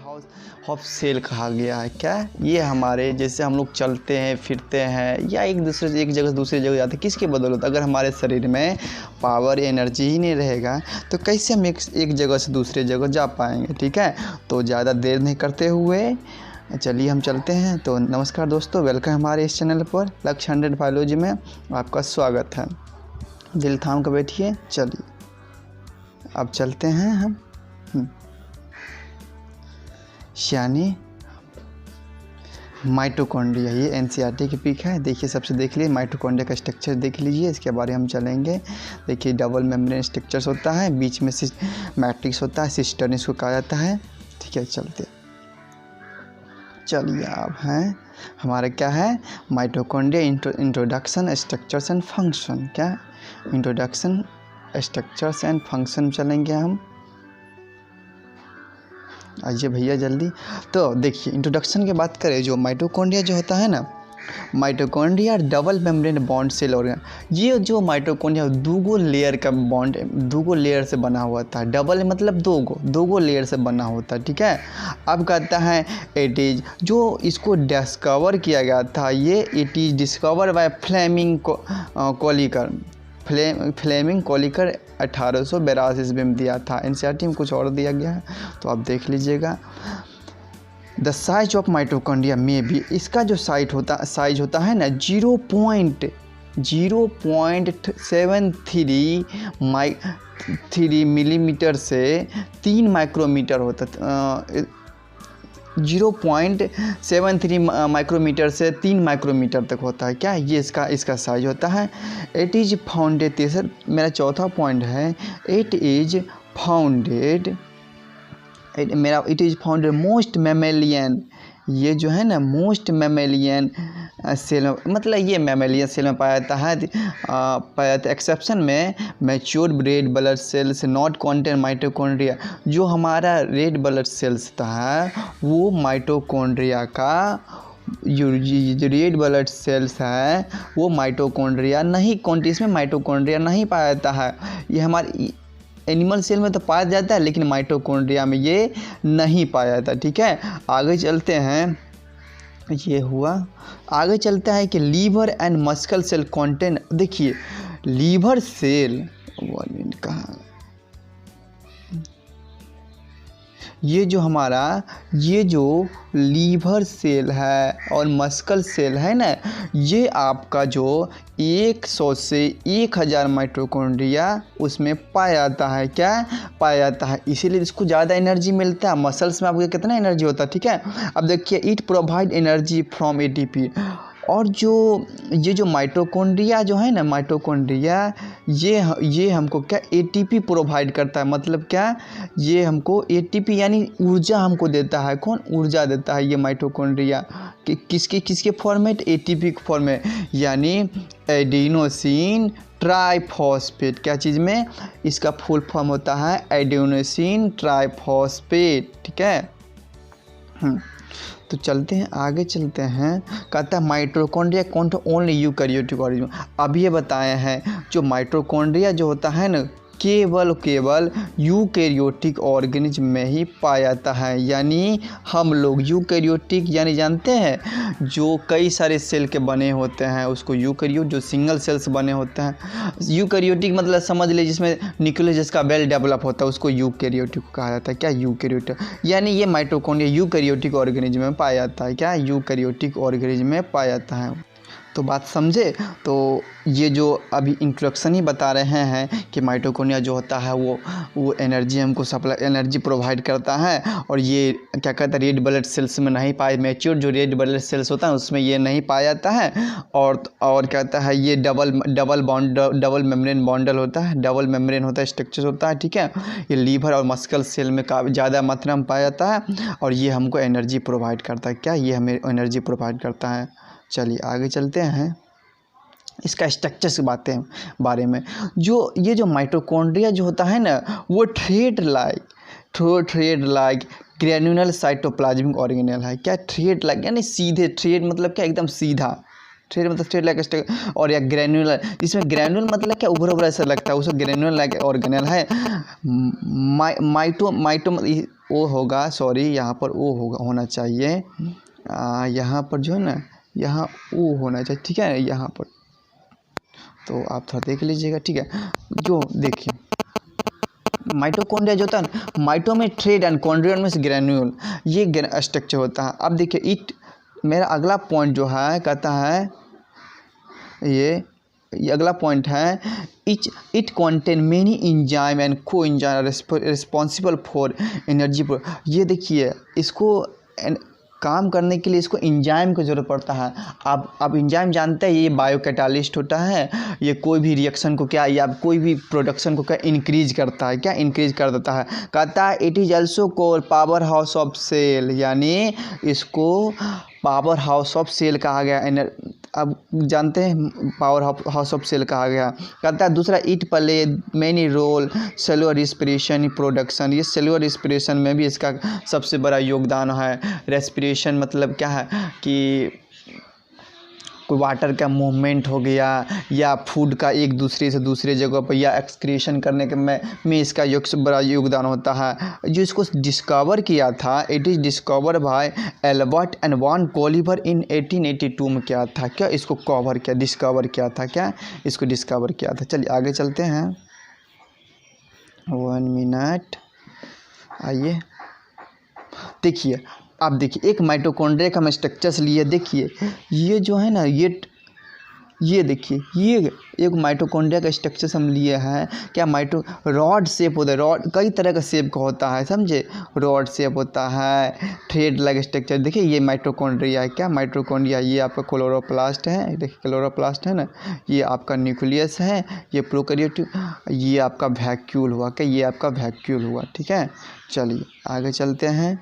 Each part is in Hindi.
हाउस ऑफ सेल कहा गया है। क्या ये हमारे जैसे हम लोग चलते हैं फिरते हैं या एक जगह से दूसरी जगह जाते हैं, किसके बदौलत? अगर हमारे शरीर में पावर एनर्जी ही नहीं रहेगा तो कैसे हम एक जगह से दूसरी जगह जा पाएंगे। ठीक है, तो ज़्यादा देर नहीं करते हुए चलिए हम चलते हैं। तो नमस्कार दोस्तों, वेलकम हमारे इस चैनल पर लक्ष्य 100 बायोलॉजी में आपका स्वागत है। दिल थाम कर बैठिए, चलिए अब चलते हैं हम। यानी माइटोकॉन्ड्रिया, ये एनसीईआरटी की पिक है। देखिए सबसे देख लीजिए माइटोकॉन्ड्रिया का स्ट्रक्चर देख लीजिए, इसके बारे में हम चलेंगे। देखिए डबल मेम्ब्रेन स्ट्रक्चर्स होता है, बीच में मैट्रिक्स होता है, सिस्टर्न इसको कहा जाता है। ठीक है, चलिए अब हैं हमारा क्या है mitochondria introduction structures and function. क्या इंट्रोडक्शन स्ट्रक्चर्स एंड फंक्शन चलेंगे हम। आइए भैया जल्दी। तो देखिए इंट्रोडक्शन की बात करें, जो माइटोकॉन्ड्रिया जो होता है ना, mitochondria double membrane bound cell organ. ये जो माइटोकॉन्ड्रिया दूगो लेयर का बॉन्ड, दूगो लेयर से बना हुआ था। डबल मतलब दो लेयर से बना होता है। ठीक है, अब कहता है इट इज, जो इसको डिस्कवर किया गया था, ये it is discover by Flemming Kolliker 1882 में दिया था। एनसीईआरटी में कुछ और दिया गया है तो आप देख लीजिएगा। द साइज ऑफ माइटोकॉन्ड्रिया में भी, इसका जो साइज होता है ना 0.073 मिलीमीटर से 3 माइक्रोमीटर होता है। 0.73 माइक्रोमीटर से 3 माइक्रोमीटर तक होता है। क्या ये इसका साइज होता है। इट इज़ फाउंडेड, तीसरा मेरा चौथा पॉइंट है, it is founded most mammalian. ये जो है ना मोस्ट मैमेलियन सेल, मतलब ये मैमेलियन सेल में पाया जाता है। एक्सेप्शन में mature red blood cells not contain mitochondria. जो हमारा रेड ब्लड सेल्स था वो माइटोकॉन्ड्रिया का, जो रेड ब्लड सेल्स है वो माइटोकॉन्ड्रिया नहीं, इसमें माइटोकॉन्ड्रिया नहीं पाया जाता है। ये हमारे एनिमल सेल में तो पाया जाता है लेकिन माइटोकॉन्ड्रिया में ये नहीं पाया जाता। ठीक है, आगे चलते हैं। ये हुआ, आगे चलता है कि liver and muscle cell contain. देखिए लीवर सेल कहाँ, ये जो लीवर सेल है और मस्कल सेल है ना, ये आपका जो 100 से 1000 माइटोकॉन्ड्रिया उसमें पाया जाता है। क्या पाया जाता है, इसीलिए इसको ज़्यादा एनर्जी मिलता है। मसल्स में आपको कितना एनर्जी होता है। ठीक है, अब देखिए it provide energy from ATP. और ये जो माइटोकॉन्ड्रिया जो है ना, माइटोकॉन्ड्रिया ये हमको क्या एटीपी प्रोवाइड करता है। मतलब क्या, ये हमको एटीपी यानी ऊर्जा हमको देता है। कौन ऊर्जा देता है? ये माइटोकॉन्ड्रिया किसके फॉर्म में? एटीपी के फॉर्म में, यानी एडिनोसिन ट्राइफॉस्फेट। क्या चीज़ में? इसका फुल फॉर्म होता है एडिनोसिन ट्राइफॉस्फेट। ठीक है, तो चलते हैं आगे चलते हैं। कहता है माइटोकॉन्ड्रिया कौन ओनली यूकैरियोटिक ऑर्गेनिज्म। अब ये बताए हैं जो माइटोकॉन्ड्रिया जो होता है ना केवल यूकैरियोटिक ऑर्गेनिज्म में ही पाया जाता है। यानी हम लोग यूकैरियोटिक यानी जानते हैं जो कई सारे सेल के बने होते हैं उसको यूकैरियोट, जो सिंगल सेल्स बने होते हैं। यूकैरियोटिक मतलब समझ लीजिए जिसमें न्यूक्लियस जिसका वेल डेवलप होता है उसको यूकैरियोटिक कहा जाता है। क्या यूकैरियोटिक, यानी ये माइटोकॉन्ड्रिया यूकैरियोटिक ऑर्गेनिज्म में पाया जाता है। क्या यूकैरियोटिक ऑर्गेनिज्म में पाया जाता है। तो बात समझे। तो ये जो अभी इंट्रोडक्शन ही बता रहे हैं कि माइटोकॉन्ड्रिया जो होता है वो एनर्जी हमको सप्लाई, एनर्जी प्रोवाइड करता है। और ये क्या कहता है रेड ब्लड सेल्स में नहीं पाए, मैच्योर जो रेड ब्लड सेल्स होता है उसमें ये नहीं पाया जाता है। और कहता है ये डबल मेम्ब्रेन बॉन्डल होता है, डबल मेम्ब्रेन होता है, स्ट्रक्चर होता है। ठीक है, ये लीवर और मस्कल सेल में काफ़ी ज़्यादा मात्रा में पाया जाता है और ये हमको एनर्जी प्रोवाइड करता है। क्या ये हमें एनर्जी प्रोवाइड करता है। चलिए आगे चलते हैं इसका स्ट्रक्चर की बारे में। ये जो माइटोकॉन्ड्रिया जो होता है ना वो thread like granular cytoplasmic organelle है। क्या थ्रेड लाइक यानी सीधे, थ्रेड मतलब क्या एकदम सीधा, थ्रेड मतलब थ्रेड लाइक और या ग्रैन्युलर, इसमें ग्रैन्युल मतलब क्या उभर ऐसा लगता है, उसको ग्रैन्युलर लाइक ऑर्गेनेल है। ओ होगा, सॉरी यहाँ पर ओ होगा होना चाहिए, यहाँ पर जो है ना यहाँ ओ होना चाहिए, ठीक है यहाँ पर। तो आप थोड़ा देख लीजिएगा, ठीक है। जो देखिए माइटोकॉन्ड्रिया जो होता है ना, माइटो में थ्रेड एंड कॉन्ड्रियल में ग्रेन्यूल, ये स्ट्रक्चर होता है। अब देखिए इट, मेरा अगला पॉइंट जो है कहता है ये अगला पॉइंट है it contain many enzyme and को इंजाइम रिस्पॉन्सिबल फॉर एनर्जी। ये देखिए इसको काम करने के लिए इसको इंजाइम की ज़रूरत पड़ता है। आप इंजाइम जानते हैं, ये बायो कैटालिस्ट होता है, ये कोई भी रिएक्शन को क्या या कोई भी प्रोडक्शन को क्या इंक्रीज करता है, क्या इंक्रीज कर देता है। कहता है it is also called power house of cell, यानी इसको पावर हाउस ऑफ सेल कहा गया। अब जानते हैं पावर हाउस ऑफ सेल कहा गया। कहता है दूसरा it play many role cellular respiration production, ये सेलुलर रिस्पिरेशन में भी इसका सबसे बड़ा योगदान है। रेस्पिरेशन मतलब क्या है कि कोई वाटर का मूवमेंट हो गया या फूड का एक दूसरे से दूसरे जगह पर या एक्सक्रीशन करने के में इसका बड़ा योगदान होता है। जो इसको डिस्कवर किया था, it is discover by Albert and Von Kolliker in 1882 में क्या था, क्या इसको डिस्कवर किया था, क्या इसको डिस्कवर किया था। चलिए आगे चलते हैं, 1 मिनट, आइए देखिए। आप देखिए एक माइटोकॉन्ड्रिया का हम स्ट्रक्चर्स लिए, देखिए ये जो है ना ये देखिए ये एक माइटोकॉन्ड्रिया का स्ट्रक्चर्स हम लिए हैं। क्या रॉड शेप होता है, रॉड कई तरह का शेप का होता है, समझे। रॉड शेप होता है, थ्रेड लाइक स्ट्रक्चर। देखिए ये माइटोकॉन्ड्रिया है, क्या माइटोकॉन्ड्रिया, ये आपका क्लोरोप्लास्ट है, देखिए क्लोरोप्लास्ट है ना, ये आपका न्यूक्लियस है, ये प्रोकैरियोटिक, ये आपका वैक्यूल हुआ, क्या ये आपका वैक्यूल हुआ, ठीक है। चलिए आगे चलते हैं।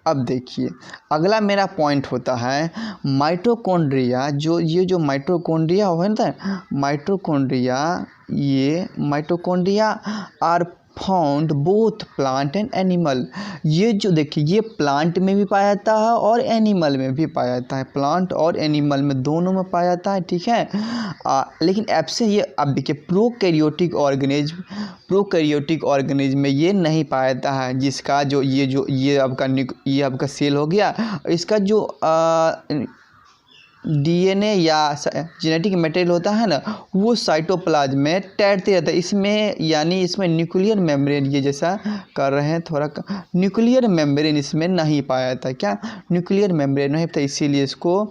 अब देखिए अगला मेरा पॉइंट होता है माइटोकॉन्ड्रिया, जो माइटोकॉन्ड्रिया है ना, mitochondria are found both plant and animal. ये जो देखिए ये प्लांट में भी पाया जाता है और एनिमल में भी पाया जाता है, प्लांट और एनिमल में दोनों में पाया जाता है, ठीक है। लेकिन ऐसे ये अब देखिए प्रोकैरियोटिक ऑर्गेनिज्म में ये नहीं पाया जाता है, जिसका ये आपका सेल हो गया, इसका जो डीएनए या जेनेटिक मटेरियल होता है ना, वो साइटोप्लाज्म में तैरते रहता है। इसमें यानी इसमें न्यूक्लियर मेम्ब्रेन, ये जैसा कर रहे हैं थोड़ा, न्यूक्लियर मेम्ब्रेन इसमें नहीं पाया जाता, क्या न्यूक्लियर मेम्ब्रेन नहीं था, इसीलिए इसको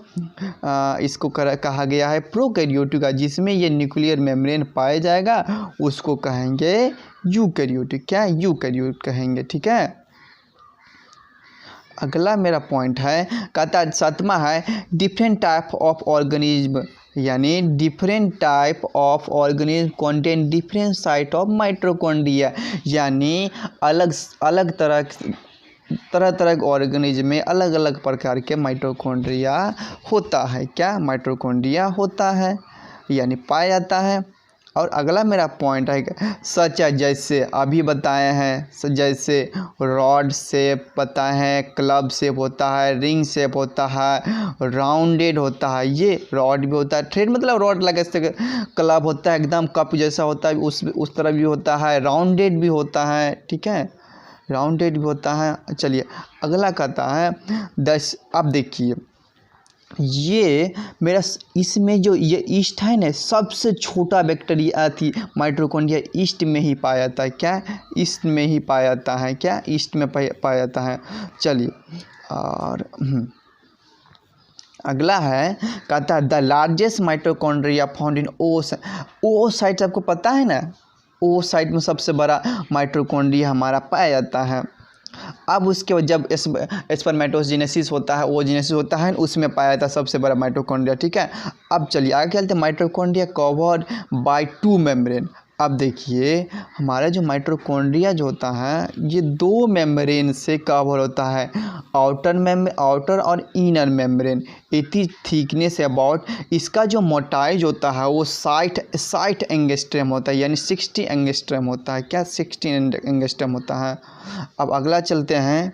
कहा गया है प्रोकैरियोटिक, जिसमें ये न्यूक्लियर मेम्ब्रेन पाया जाएगा उसको कहेंगे यूकैरियोटिक, क्या यूकैरियोट कहेंगे, ठीक है। अगला मेरा पॉइंट है, कहता है 7वां है डिफरेंट टाइप ऑफ ऑर्गेनिज्म, यानी different type of organism contain different site of mitochondria, यानी अलग तरह के ऑर्गेनिज्म में अलग अलग प्रकार के माइटोकॉन्ड्रिया होता है, क्या माइटोकॉन्ड्रिया होता है यानी पाया जाता है। और अगला मेरा पॉइंट है सच है, जैसे अभी बताए हैं, जैसे रॉड शेप बताए हैं, क्लब शेप होता है, रिंग शेप होता है, राउंडेड होता है, ये रॉड भी होता है, थ्रेड मतलब रॉड लगे, क्लब होता है एकदम कप जैसा होता है, उस तरह भी होता है, राउंडेड भी होता है, ठीक है, राउंडेड भी होता है। चलिए अगला कहता है 10। अब देखिए ये मेरा इसमें जो ये ईस्ट है ना, सबसे छोटा बैक्टीरिया थी माइटोकॉन्ड्रिया ईस्ट में ही पाया जाता है, क्या ईस्ट में ही पाया जाता है, क्या ईस्ट में पाया जाता है। चलिए और अगला है कहता है the largest mitochondria found in oocyte, आपको पता है ना, ओ साइट में सबसे बड़ा माइटोकॉन्ड्रिया हमारा पाया जाता है। अब उसके बाद जब स्पर्मेटोजेनेसिस होता है, ओजेनेसिस होता है, उसमें पाया जाता है सबसे बड़ा माइटोकॉन्ड्रिया, ठीक है। अब चलिए आगे चलते हैं, माइटोकॉन्ड्रिया कवर्ड बाय 2 मेम्ब्रेन। अब देखिए हमारा जो माइटोकॉन्ड्रिया जो होता है ये 2 मेम्ब्रेन से कवर होता है, आउटर और inner membrane. It is thickness about, इसका जो मोटाई जो होता है वो 60 एंगस्ट्रम होता है, यानी 60 एंगस्ट्रम होता है, क्या 60 एंगस्ट्रम होता है। अब अगला चलते हैं,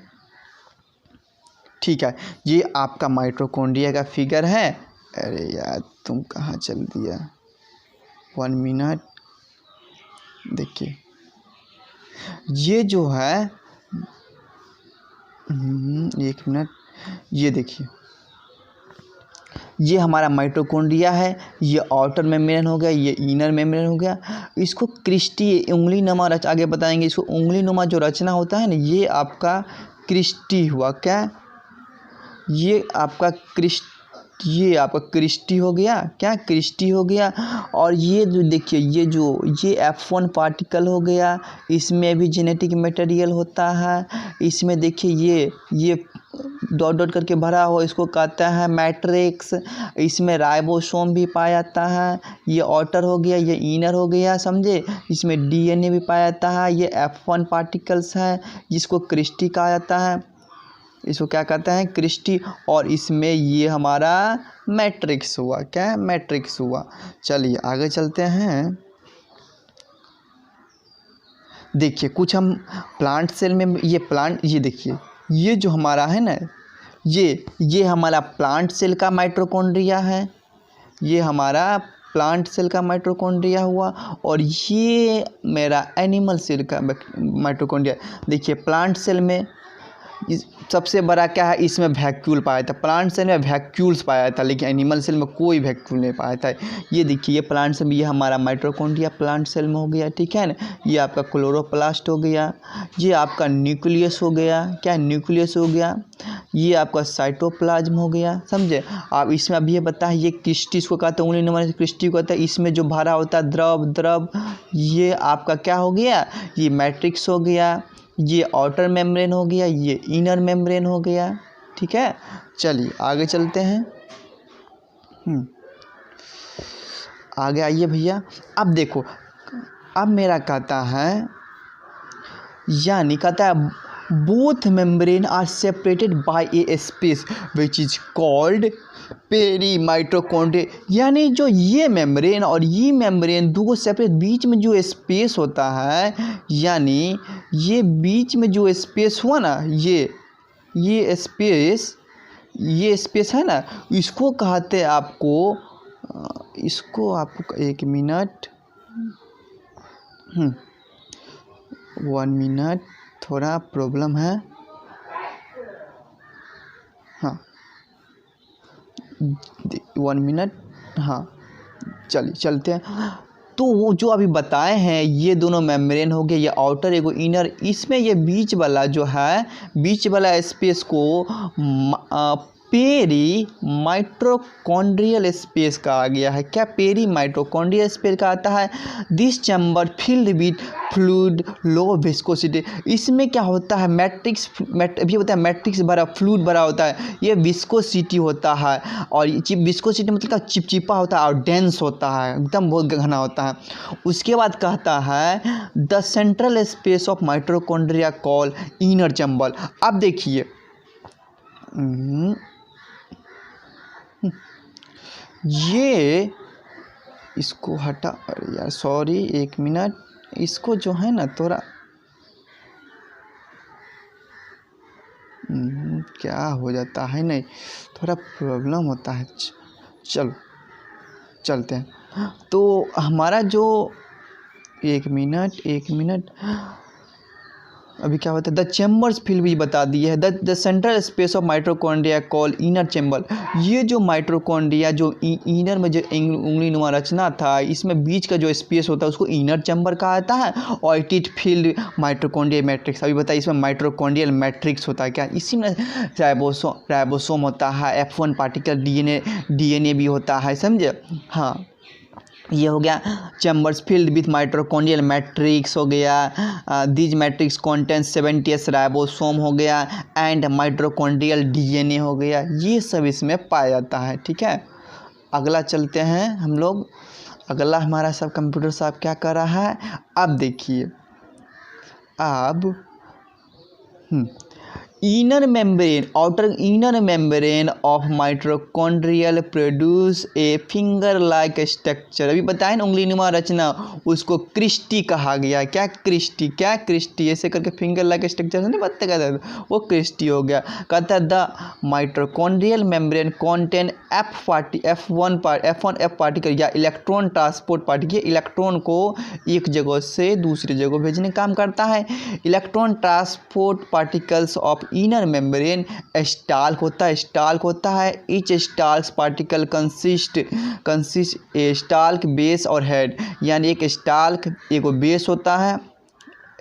ठीक है, ये आपका माइटोकॉन्ड्रिया का फिगर है। अरे यार तुम कहाँ चल दिया, 1 मिनट, देखिए ये जो है एक मिनट, ये देखिए, ये हमारा माइटोकॉन्ड्रिया है, ये आउटर मेम्ब्रेन हो गया, ये इनर मेम्ब्रेन हो गया। इसको क्रिस्टी उंगली नुमा रच आगे बताएंगे, इसको उंगली नुमा जो रचना होता है ना, ये आपका क्रिस्टी हुआ। क्या? ये आपका क्रिस्टी हो गया। क्या? क्रिस्टी हो गया। और ये जो देखिए, ये F1 पार्टिकल हो गया, इसमें भी जेनेटिक मटेरियल होता है। इसमें देखिए ये डॉट डॉट करके भरा हो, इसको कहता है मैट्रिक्स। इसमें राइबोसोम भी पाया जाता है। ये आउटर हो गया, ये इनर हो गया, समझे। इसमें DNA भी पाया जाता है। ये F1 पार्टिकल्स है, जिसको क्रिस्टी कहा जाता है। इसको क्या कहते हैं? क्रिस्टी। और इसमें ये हमारा मैट्रिक्स हुआ। क्या? मैट्रिक्स हुआ। चलिए आगे चलते हैं। देखिए कुछ हम प्लांट सेल में, ये देखिए, ये जो हमारा है ना, ये हमारा प्लांट सेल का माइटोकॉन्ड्रिया है। ये हमारा प्लांट सेल का माइटोकॉन्ड्रिया हुआ। और ये मेरा एनिमल सेल का माइटोकॉन्ड्रिया। देखिए प्लांट सेल में सबसे बड़ा क्या है, इसमें वैक्यूल पाया था। प्लांट सेल में वैक्यूल्स पाया था, लेकिन एनिमल सेल में कोई वैक्यूल नहीं पाया था। ये देखिए, ये प्लांट सेल में, ये हमारा माइटोकॉन्ड्रिया प्लांट सेल में हो गया, ठीक है ना। ये आपका क्लोरोप्लास्ट हो गया, ये आपका न्यूक्लियस हो गया। क्या? न्यूक्लियस हो गया। ये आपका साइटोप्लाज्म हो गया, समझे। आप इसमें अभी ये बताएं, ये क्रिस्टी इसको कहते हैं, उंगली नंबर क्रिस्टी को कहते हैं। इसमें जो भरा होता है द्रव, ये आपका क्या हो गया, ये मैट्रिक्स हो गया। ये आउटर मेम्ब्रेन हो गया, ये इनर मेम्ब्रेन हो गया, ठीक है। चलिए आगे चलते हैं। आगे आइए भैया। अब देखो, अब मेरा कहता है, यानी कहता है both membrane are separated by a space which is called perimitochondria. यानी जो ये मेम्ब्रेन और ये मेम्ब्रेन दो सेपरेट, बीच में जो स्पेस होता है, यानी ये बीच में जो स्पेस हुआ ना, ये स्पेस है ना, इसको कहते हैं इसको आपको एक मिनट, 1 मिनट, थोड़ा प्रॉब्लम है। हाँ 1 मिनट। हाँ चलिए चलते हैं। तो वो जो अभी बताए हैं, ये दोनों मेम्ब्रेन हो गए, ये आउटर एगो इनर। इसमें ये बीच वाला जो है, बीच वाला स्पेस को पेरी माइटोकॉन्ड्रियल स्पेस कहा गया है। क्या? पेरी माइटोकॉन्ड्रियल स्पेस का आता है। This chamber filled with fluid low viscosity. इसमें क्या होता है, अभी होता है मैट्रिक्स भरा, फ्लूइड भरा होता है। ये विस्कोसिटी होता है, और विस्कोसिटी मतलब चिपचिपा होता है और डेंस होता है, एकदम बहुत घना होता है। उसके बाद कहता है the central space of mitochondria call inner chamber. अब देखिए, ये इसको हटा, अरे यार सॉरी, 1 मिनट। इसको जो है ना थोड़ा क्या हो जाता है, नहीं थोड़ा प्रॉब्लम होता है। चलो चलते हैं। तो हमारा जो 1 मिनट अभी क्या होता है, द चैम्बर्स फिल भी बता दिए है। The central space of mitochondria call inner chamber. ये जो माइटोकॉन्ड्रिया जो इनर में जो उंगली नुमा रचना था, इसमें बीच का जो स्पेस होता है उसको इनर चैम्बर कहा जाता है। और इट फिल्ड माइटोकॉन्ड्रियल मैट्रिक्स। अभी बताइए, इसमें माइटोकॉन्ड्रियल मैट्रिक्स होता है। क्या? इसी में राइबोसोम होता है, F1 पार्टिकल, DNA भी होता है, समझे। हाँ, ये हो गया chambers filled with mitochondrial matrix हो गया। दिज मैट्रिक्स कॉन्टेंस 70 राइबोसोम हो गया एंड माइटोकॉन्ड्रियल DNA हो गया। ये सब इसमें पाया जाता है, ठीक है। अगला चलते हैं हम लोग। अगला हमारा सब कंप्यूटर साहब क्या कर रहा है, अब देखिए। अब inner membrane of mitochondrial produce a finger like structure. अभी बताएं ना उंगलीनुमा रचना, उसको क्रिस्टी कहा गया। क्या क्रिस्टी ऐसे करके फिंगर लाइक स्ट्रक्चर नहीं बताते, कहता वो क्रिस्टी हो गया। कहता है the mitochondrial membrane contain F1 particle या इलेक्ट्रॉन ट्रांसपोर्ट पार्टिकल। इलेक्ट्रॉन को एक जगह से दूसरी जगह भेजने का काम करता है। Electron transport particles of inner membrane stalk होता है। ईच स्टाल्क पार्टिकल कंसिस्ट ए स्टाल्क बेस और हेड, यानी एक स्टाल्क एक बेस होता है,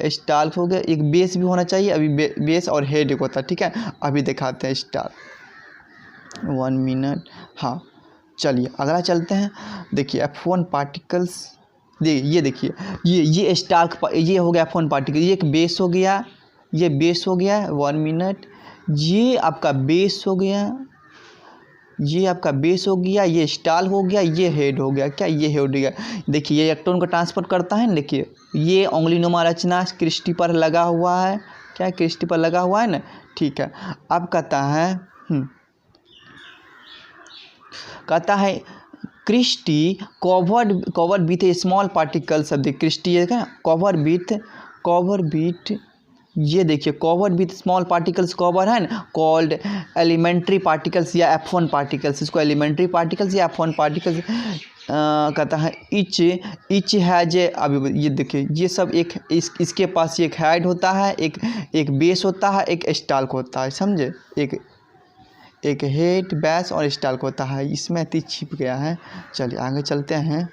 स्टाल्क हो गया, एक बेस भी होना चाहिए। अभी बेस और हेड एक होता है, ठीक है। अभी दिखाते हैं स्टाल्क 1 मिनट। हाँ चलिए अगला चलते हैं। देखिए F1 पार्टिकल्स, ये देखिए ये स्टाल्क, ये हो गया F1 पार्टिकल, ये एक बेस हो गया, ये बेस हो गया 1 मिनट। ये आपका बेस हो गया, ये आपका बेस हो गया, ये स्टाल हो गया, ये हेड हो गया। क्या ये हेड हो गया। देखिए ये इलेक्ट्रॉन को ट्रांसपोर्ट करता है ना। देखिए ये उंगलीनुमा रचना क्रिस्टी पर लगा हुआ है। क्या क्रिस्टी पर लगा हुआ है ना, ठीक है। अब कहता है cristae covered with a small particles of the cristae है क्या, कवर विथ ये देखिए covered with small particles cover है ना, कॉल्ड एलिमेंट्री पार्टिकल्स या F1 पार्टिकल्स। इसको एलिमेंट्री पार्टिकल्स या F1 पार्टिकल्स कहता है। इच हैज, अभी ये देखिए ये सब इसके पास एक हेड होता है, एक बेस होता है, एक स्टाल्क होता है, समझे। एक हेड बेस और स्टाल्क होता है। इसमें अति छिप गया है। चलिए आगे चलते हैं।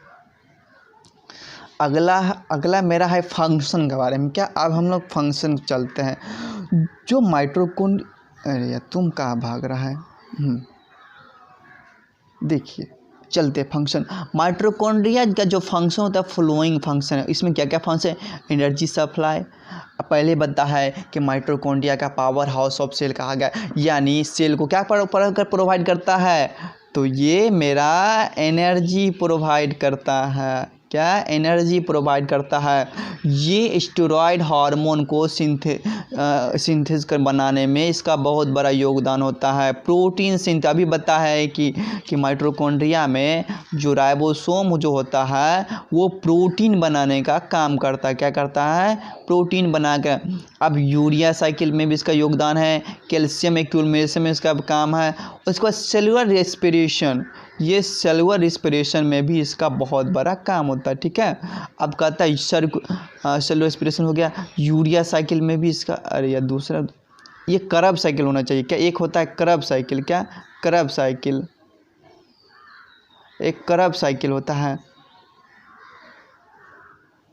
अगला मेरा है फंक्शन के बारे में। क्या अब हम लोग फंक्शन चलते हैं। जो अरे यार तुम कहाँ भाग रहा है। देखिए चलते फंक्शन। माइटोकॉन्ड्रिया का जो फंक्शन होता है फॉलोइंग फंक्शन है। इसमें क्या क्या फंक्शन है। एनर्जी सप्लाई, पहले बता है कि माइटोकॉन्ड्रिया का पावर हाउस ऑफ सेल कहा गया, यानी सेल को क्या प्रोवाइड करता है, तो ये मेरा एनर्जी प्रोवाइड करता है। क्या एनर्जी प्रोवाइड करता है। ये स्टेरॉयड हार्मोन को सिंथेसिस कर बनाने में इसका बहुत बड़ा योगदान होता है। प्रोटीन सिंथेसिस, अभी बता है कि माइटोकॉन्ड्रिया में जो राइबोसोम जो होता है वो प्रोटीन बनाने का काम करता है। क्या करता है, प्रोटीन बनाकर। अब यूरिया साइकिल में भी इसका योगदान है। कैल्शियम एक्यूमुलेशन में इसका काम है। उसके बाद सेलुलर रेस्पिरेशन, ये सेलुलर रेस्पिरेशन में भी इसका बहुत बड़ा काम होता है, ठीक है। अब कहता है सेलुलर रेस्पिरेशन हो गया। यूरिया साइकिल में भी इसका, अरे यार दूसरा ये करब साइकिल होना चाहिए। क्या एक होता है करब साइकिल, क्या करब साइकिल, एक करब साइकिल होता है,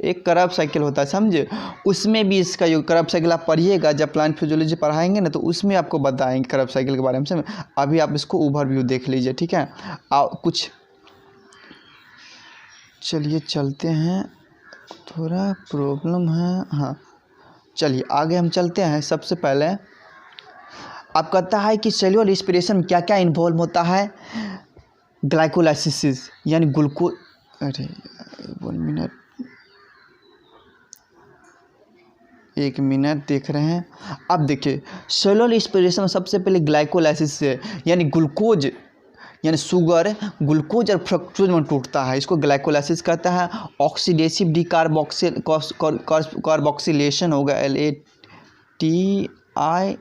एक करब साइकिल होता है, समझे। उसमें भी इसका जो करब साइकिल आप पढ़िएगा जब प्लांट फिजियोलॉजी पढ़ाएंगे ना, तो उसमें आपको बताएंगे करब साइकिल के बारे में, समझ। अभी आप इसको ओवरव्यू देख लीजिए, ठीक है। कुछ चलिए चलते हैं, थोड़ा प्रॉब्लम है। हाँ चलिए आगे हम चलते हैं। सबसे पहले आप कहता है कि सेलुलर रेस्पिरेशन में क्या क्या इन्वॉल्व होता है। ग्लाइकोलाइसिस यानी ग्लूकोज, अरे 1 मिनट, 1 मिनट देख रहे हैं। अब देखिए सेलुलर रेस्पिरेशन में सबसे पहले ग्लाइकोलाइसिस से, यानी ग्लूकोज यानी शुगर ग्लूकोज और फ्रक्टोज में टूटता है, इसको ग्लाइकोलाइसिस कहता है। ऑक्सीडेटिव डिकार्बोक्सिलेशन होगा, LATION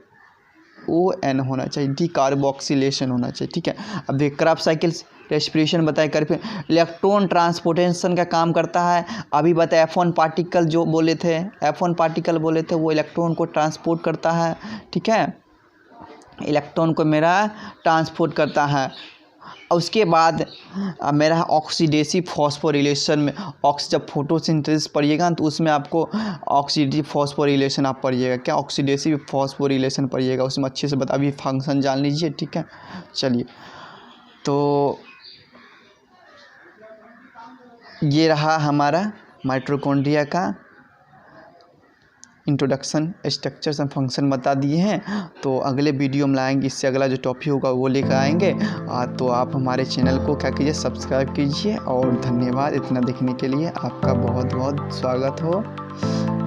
होना चाहिए, डिकार्बोक्सिलेशन होना चाहिए, ठीक है। अब देख क्रॉप साइकिल रेस्पिरेशन बताए कर, फिर इलेक्ट्रॉन ट्रांसपोर्टेशन का काम करता है। अभी बताया F1 पार्टिकल जो बोले थे, F1 पार्टिकल बोले थे, वो इलेक्ट्रॉन को ट्रांसपोर्ट करता है, ठीक है। इलेक्ट्रॉन को मेरा ट्रांसपोर्ट करता है। उसके बाद मेरा ऑक्सीडेटिव फॉस्फोरिलेशन में जब फोटोसिंथेसिस पढ़िएगा तो उसमें आपको ऑक्सीडेटिव फॉस्फोरिलेशन आप पढ़िएगा। क्या ऑक्सीडेटिव फॉस्फोरिलेशन पढ़िएगा, उसमें अच्छे से अभी फंक्शन जान लीजिए, ठीक है। चलिए तो ये रहा हमारा माइटोकॉन्ड्रिया का इंट्रोडक्शन, स्ट्रक्चर्स एंड फंक्शन बता दिए हैं। तो अगले वीडियो में लाएंगे, इससे अगला जो टॉपिक होगा वो लेकर आएंगे। तो आप हमारे चैनल को क्या कीजिए, सब्सक्राइब कीजिए। और धन्यवाद इतना देखने के लिए, आपका बहुत बहुत स्वागत हो।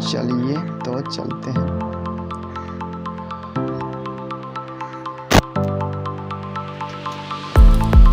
चलिए तो चलते हैं।